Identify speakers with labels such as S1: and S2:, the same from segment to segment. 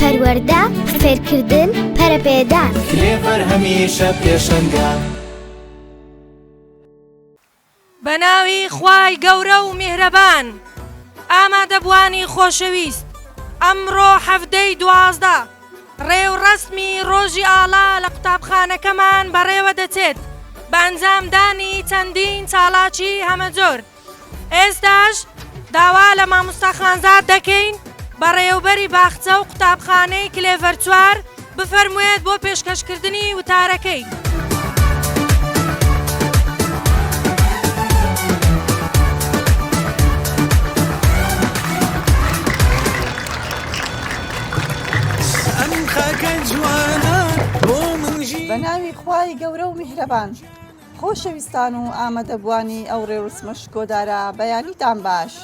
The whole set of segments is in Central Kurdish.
S1: پەروەردە فێرکردن پەرەپێدان
S2: کلێڤەر هەمیشە پێشەنگە
S3: بەناوی خوای گەورە و میهرەبان ئامادەبوانی خۆشەویست ئەمڕۆ هەفتەی 12 ڕێو ڕەسمی ڕۆژی ئاڵا لە قوتابخانەکەمان بەڕێوە دەچێت بە ئەنجامدانی چەندین چالاکی هەمەجۆر. ئێستاش داوا لە مامۆستا خانزاد دەکەین بەڕێوەبەری باخچە و قوتابخانەی کلێڤەر 4 بفەرموویێت بۆ پێشکەشکردنی وتارەکەی.
S4: بە ناوی خوای گەورە و میهرەبان خۆشەویستان و ئامادەبوانی ئەو ڕێوسمەش کۆدارە بەیانیتان باش.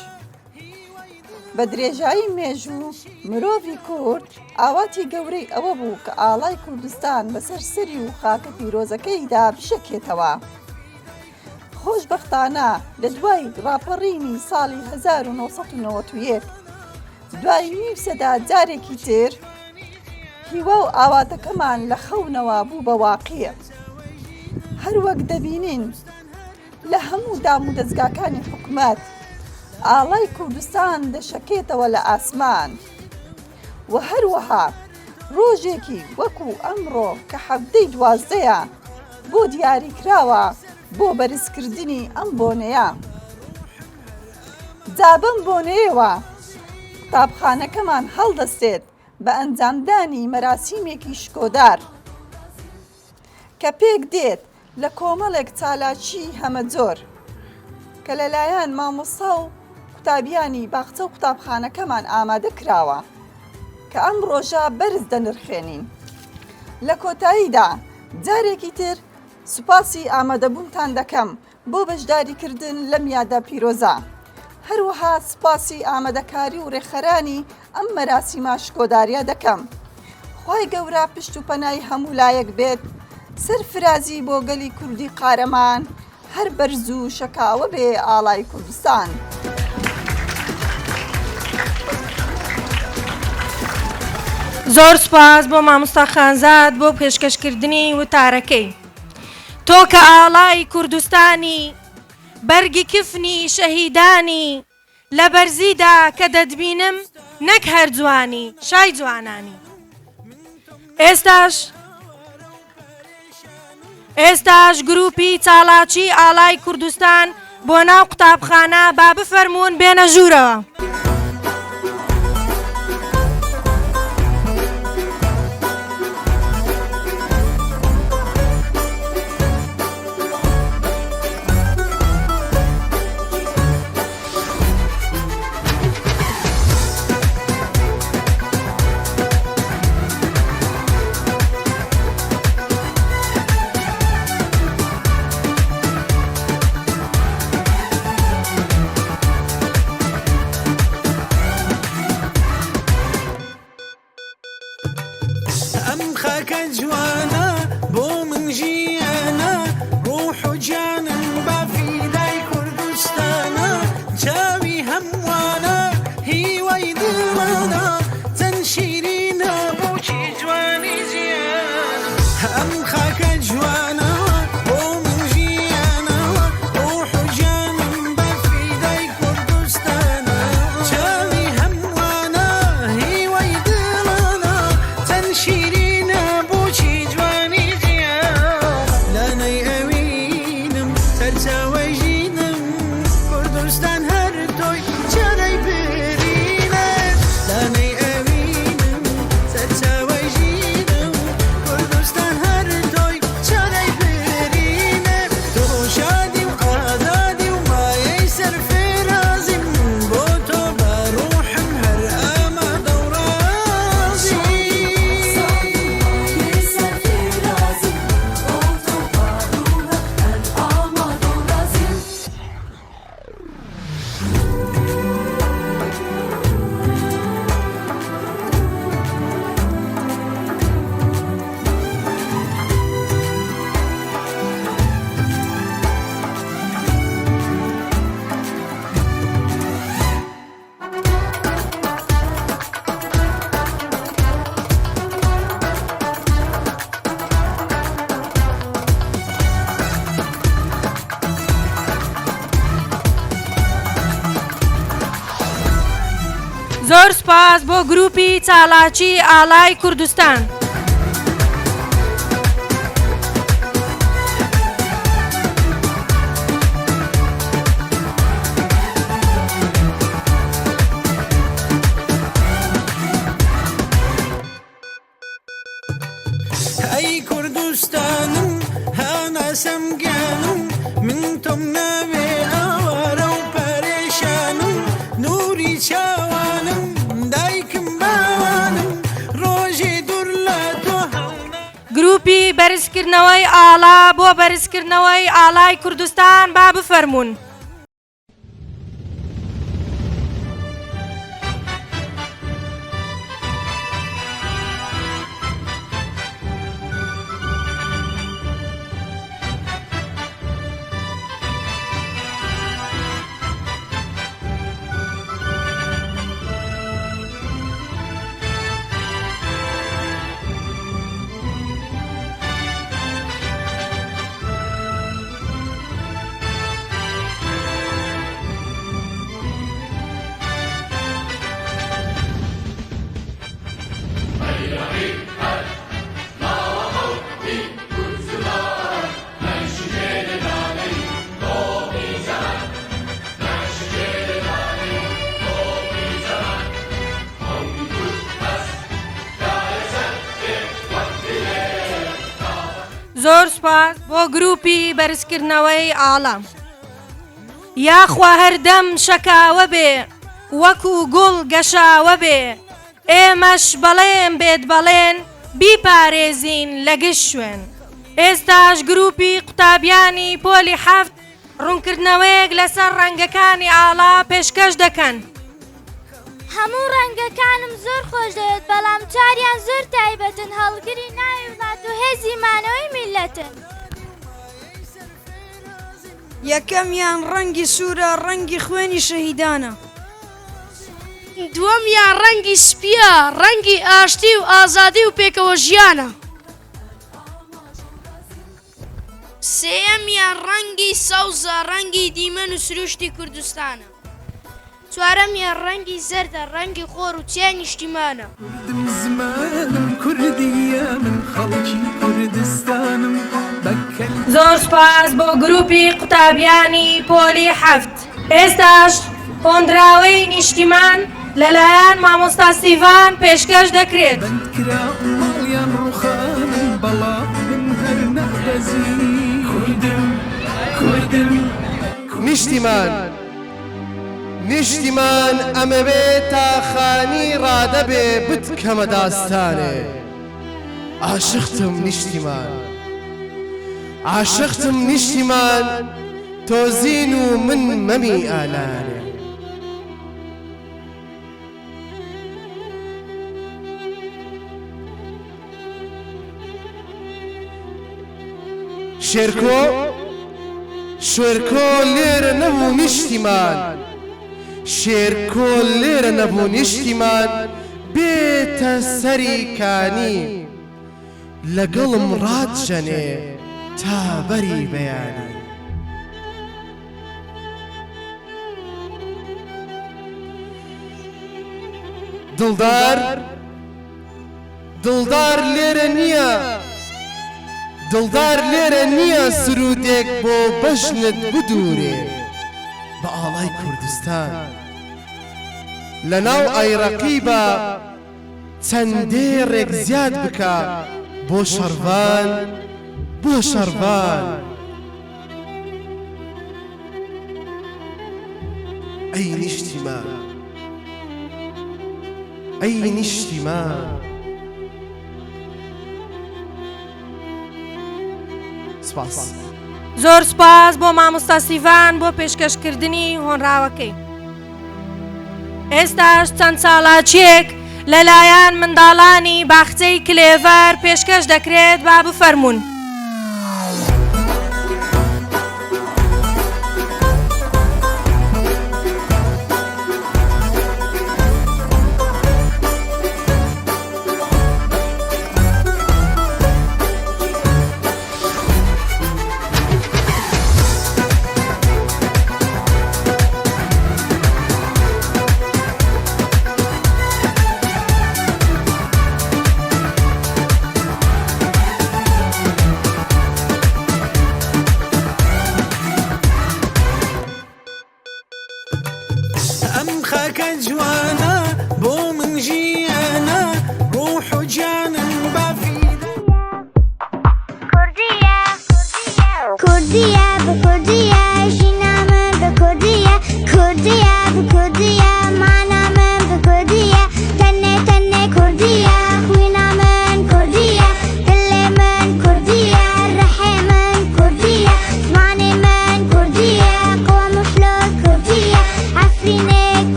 S4: بە درێژایی مێژوو مرۆڤی کورد ئاواتی گەورەی ئەوە بوو کە ئاڵای کوردستان بەسەر سەری و خاکە پیرۆزەکەیدا بشکێتەوە. خۆشبەختانە لە دوای ڕاپەڕینی ساڵی 1991 دوای نیو سەدا جارێکی تر هیوا و ئاواتەکەمان لە خەونەوە بوو بە واقیە. هەروەک دەبینین لە هەموو دام و دەستگاکانی حکومەت ئاڵای کوردستان دەشەکێتەوە لە ئاسمان و هەروەها ڕۆژێکی وەکو ئەمڕۆ کە هەفتەی 12ە بۆ دیاریکراوە بۆ بەرزکردنی ئەم بۆنەیە. جا بەم بۆنەیەوە قوتابخانەکەمان هەڵدەستێت بە ئەنجامدانی مەراسیمێکی شکۆدار کە پێک دێت لە کۆمەڵێک چالاکی هەمەجۆر کە لەلایەن مامۆستا و قوتابیانی باخچە و قوتابخانەکەمان ئامادە کراوە کە ئەم ڕۆژە بەرز دەنرخێنین. لە کۆتاییدا جارێکی تر سوپاسی ئامادەبوونتان دەکەم بۆ بەشداریکردن لەم یادە پیرۆزە. هەروەها سوپاسی ئامادەکاری و ڕێخەرانی ئەم مەراسیمە شکۆداریە دەکەم. خوای گەورە پشت و پەنای هەموو لایەک بێت، سەرفرازی بۆ گەلی کوردی قارەمان، هەر بەرز و شەکاوە بێ ئاڵای کوردستان.
S3: زۆر سوپاس بۆ مامۆستا خانزاد بۆ پێشکەشکردنی وتارەکەی. تۆ کە ئاڵای کوردستانی بەرگی کفنی شەهیدانی لە بەرزیدا کە دەتبینم نەک هەر جوانی شای جوانانی. ئێستاش گروپی چالاکی ئاڵای کوردستان بۆ ناو قوتابخانە با بفەرمونون بێنە ژوورەوە. زۆر سپاس بۆ گروپی چالاکی ئالای کوردستان.
S2: ای کردستانم هاناسم گانم من تم نوی آوارم پریشانم نوری چاوانم دایکم باوانم ڕۆژی دوور لە تۆ
S3: گروپی بەرزکردنەوەی ئاڵا بۆ بەرزکردنەوەی ئالای کوردستان با بفەرمونون. زۆر سپاس بۆ گروپی بەرزکردنەوەی ئاڵا. یاخوا هەردەم شەکاوە بێ وەکو گوڵ گەشاوە بێ، ئێمەش بەڵێن بێت بەڵێن بیپارێزین لە گشت شوێن. ئێستاش گروپی قوتابیانی پۆلی حەفت ڕوونکردنەوەیەک لەسەر ڕەنگەکانی ئاڵا پێشکەش دەکەن.
S5: هەموو ڕەنگەکانم زۆر خۆش دەوێت، بەڵام چاریان زۆر تایبەتن، هەڵگری ناوی وڵات و هێزی مانەوەی میلەتن.
S6: یەکەمیان ڕەنگی سوورە، ڕەنگی خوێنی شەهیدانە.
S7: دووەمیان ڕەنگی سپیە، ڕەنگی ئاشتی و ئازادی و پێکەوە ژیانە. سێەمیان ڕەنگی سەوزە، ڕەنگی دیمەن و سروشتی کوردستانە. چوارەمیان ڕەنگی زەردە، ڕەنگی خۆر و چیای نیشتیمانە.
S2: کوردم زمانم کوردیە من خەڵکی کوردستانم بەکەل
S3: زۆر سپاس بۆ گروپی قوتابیانی پۆلی حەفت. ئێستاش هۆندراوەی نیشتیمان لەلایەن مامۆستا سیڤان پێشکەش دەکرێت.
S2: بەندکرا ماڵیان ڕوخانم بەڵام من هەر نەبەزی کوردم
S8: نیشتیمان ئەمەوێ تا خانی ڕادەبێ بتکەمە داستانێ. عاشقتم نیشتیمان تۆزین و من مەمی ئالانێ. شێرکۆ لێرە نەبوو نیشتیمان، شێرکۆ لێرە نەبوو نیشتیمان، بێتە سەری کانی لەگەڵم ڕاتژەنێ تا بەری بەیانی. دڵدار لێرە نییە سرودێک بۆ بەژنت بدورێ بە ئاڵای کوردستان. لەناو ئایرەقی بە چەندێڕێک زیاد بکە بۆ شەڕڤان. ئەی نیشتیمان سپاس.
S3: زۆر سپاس بۆ مامۆستا سیڤان بۆ پێشکەشکردنی هۆنراوەکەی. ئێستاش چەند چالاکیەک لەلایەن منداڵانی باخچەی کلێڤەر پێشکەش دەکرێت با بفەرمونون.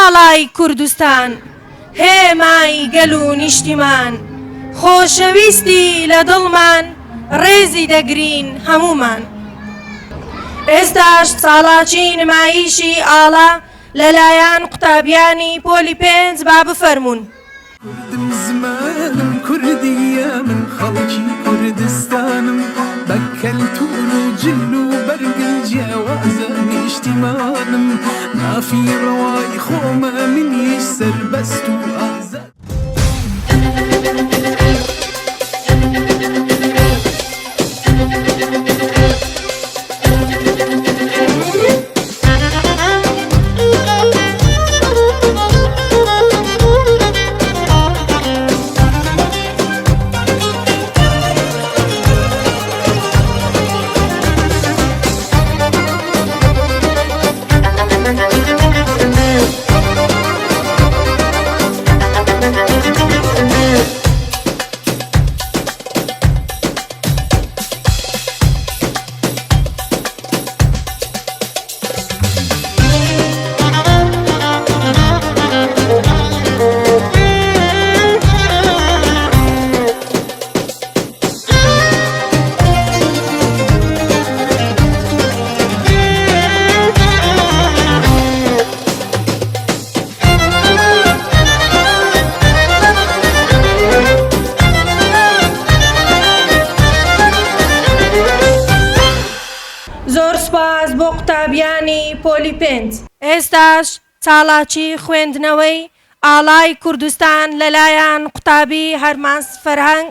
S3: ئاڵای کوردستان هێمای گەل و نیشتیمان خۆشەویستی لە دڵمان ڕێزی دەگرین هەمومان ئێستاش ساڵاچی نمایشی ئاڵا لەلایەن قوتابیانی پۆلی 5 با بفەرمونون
S2: كردم زمانم كردية من خلقي كردستانم بكلت ورجل وبرق الجوازة اجتمانم ما في رواي خومة من يسر بست وآزاد
S3: زۆر سپاس بۆ قوتابیانی پۆلی 5 ئێستاش چاڵاچی خوێندنەوەی ئاڵای کوردستان لەلایەن قوتابی هەرمانس فەرهەنگ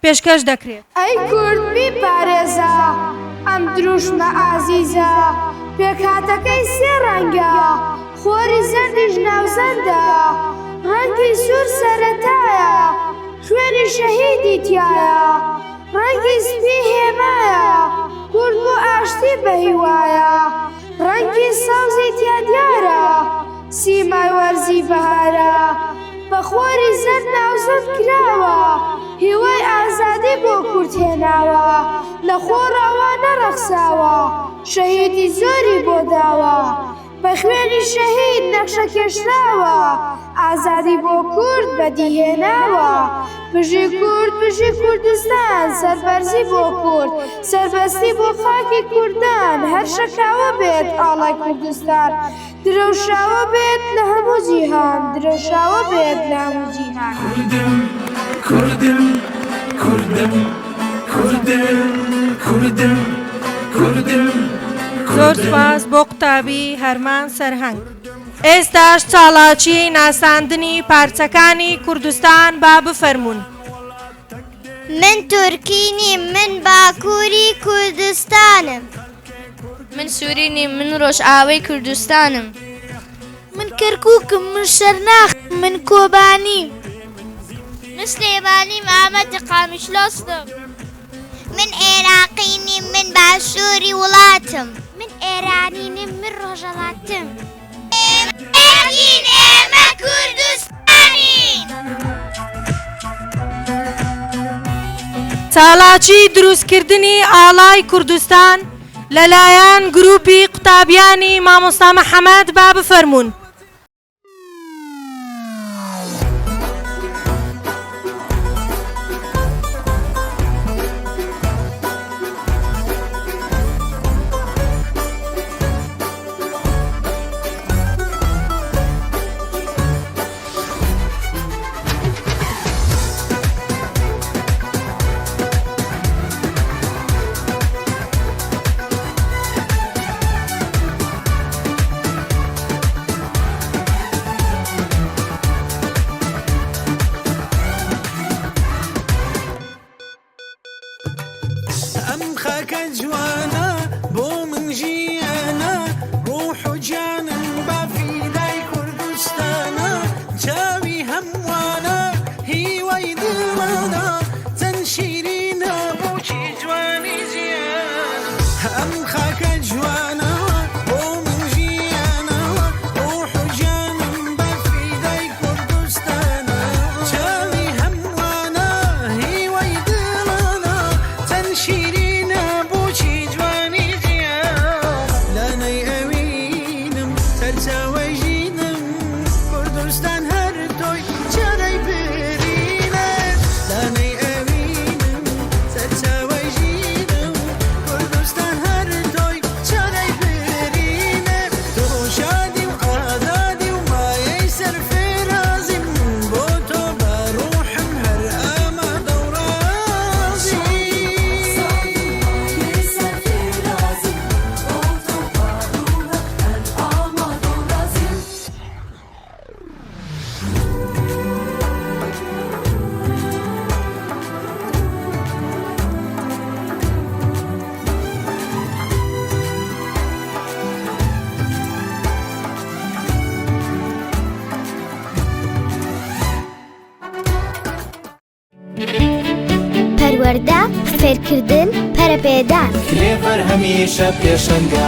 S3: پێشکەش دەکرێت
S9: ئەی کورد بیپارێزە ئەم دروشمە ئازیزە پێکهاتەکەی سێ ڕەنگە خۆری زەردیش ناوزەندە ڕەنگی سوور سەرەتایە خوێنی شەهیدی تایە ڕەنگی سپی هێمایە کورد بۆ ئاشتی بەهیوایە ڕەنگی سەوزی تیا دیارە سیمای وەرزی بەهارە بە خۆری زەر ناوزەند کراوە هیوای ئازادی بۆ کورد هێناوە لە خۆڕاوە نەڕەخساوە شەهیدی زۆری بۆ داوە بە خوێنی شەهید نەخشە کێشراوە ئازادی بۆ کورد بەدیهێناوە بژی کورد بژی کوردستان سەربەرزی بۆ کورد سەربەستی بۆ خاکی کوردان هەر شەکاوە بێت ئاڵای کوردستان درەوشاوە بێت لە هەموو جیهان درەوشاوە بێت لە هەموو جیهان
S2: كردم كردم كردم كردم كردم
S3: زۆر سپاس بۆ قوتابی هەرمان سەرهەنگ ئێستاش چاڵاچی ناساندنی پارچەکانی کوردستان با بفەرمونون
S1: من تورکینی من باکووری کوردستانم
S5: من سوورینی من ڕۆژئاوای کوردستانم
S9: من کەرکووکم من شەرناخ من کۆبانی
S5: من سلێمانی محەممەد قامیشلۆستم
S1: من عێراقینی من باشووری وڵاتم
S5: من ئێرانینم من ڕۆژەڵاتم
S1: ئێمە کوردستانین
S3: چاڵاچی دروستکردنی ئاڵای کوردستان لەلایەن گروپی قوتابیانی مامۆستا محەممەد با بفەرمونون
S2: أم خاك جوانا بو من جيانا روح جانا بفيداي كردستانا جاوي هموانا هي ويدلنا تنشيرينا بوشي جواني جيانا أم خاك جوانا بو من جيانا روح جانا بفيداي كردستانا جاوي هموانا هي ويدلنا تنشيرينا بوشي
S1: وەردە فێرکردن پەرەپێدان
S2: کلێڤەر هەمیشە پێشەنگە